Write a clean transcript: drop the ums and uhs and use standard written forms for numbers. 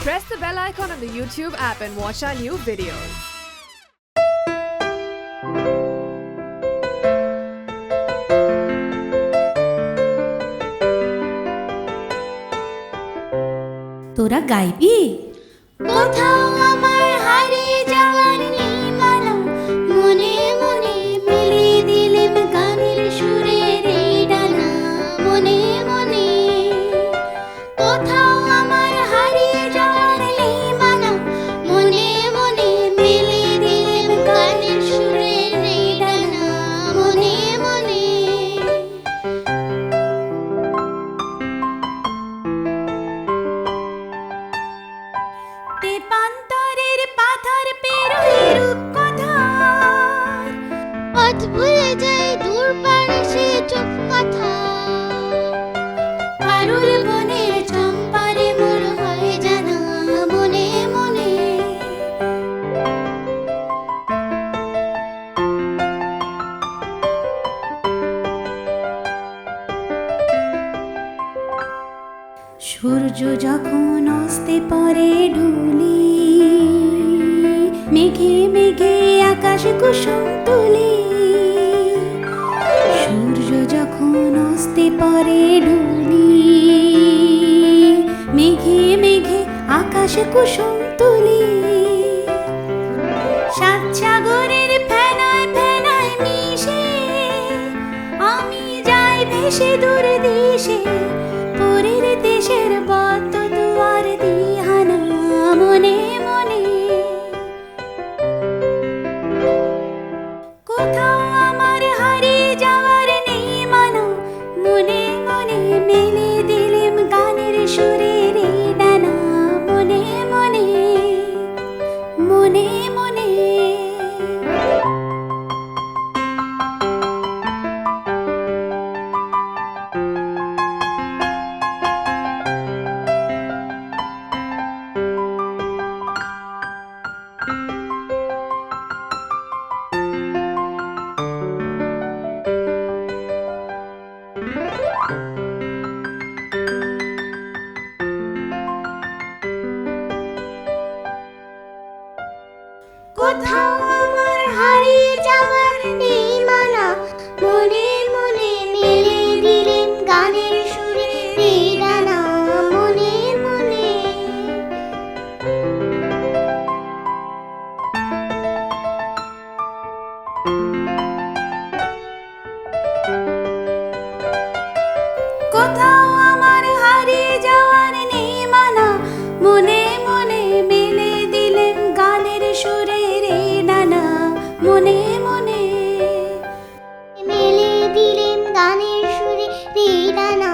Press the bell icon on the YouTube app and watch our new videos. তোরা গাইবি? কোথাও আমার হারিয়ে যাওয়ার নিমালা, মনে মনে মিলিয়ে দিলেম গানের সুরের এই ডানা। মনে মনে কোথাও আমার হারিয়ে যাওয়ার নিমালা, মনে মনে মিলিয়ে দিলেম গানের সুরের এই ডানা। মনে মনে তেপান্তরের পাথর পেরোয় রূপকথার, পথ ভুলে যায় দূর পারে সে চোখ কথা। পারুল বনের চম্পারে মোর হয় জানা। মনে মনে সূর্য যখন অস্তে পরে ঢুলি, মেঘে মেঘে আকাশ কুসুম তুলি। সূর্য যখন অস্তে পরে ঢুলি, মেঘে মেঘে আকাশ কুসুম তুলি। সাত সাগরের ফেনায় ফেনায় মিশে আমি যাই ভেসে দূর দেশে, পরের দেশের বদ্ধ দুয়ার দিহানা। মনে মনে কোথাও আমার হারিয়ে যাওয়ার নেই মানা। মনে মনে মেলে দিলেম গানের সুরের এই ডানা। মনে মনে মনে মনে কোথাও আমার হারিয়ে যাওয়ার নেই মানা, মনে মনে মেলে দিলেম গানের সুরে এই ডানা। মনে মনে কোথাও আমার হারিয়ে যাওয়ার নেই মানা। মনে মনে মেলে দিলেম গানের সুরের এই ডানা। মনে মনে মেলে দিলেম গানের সুরে এই ডানা।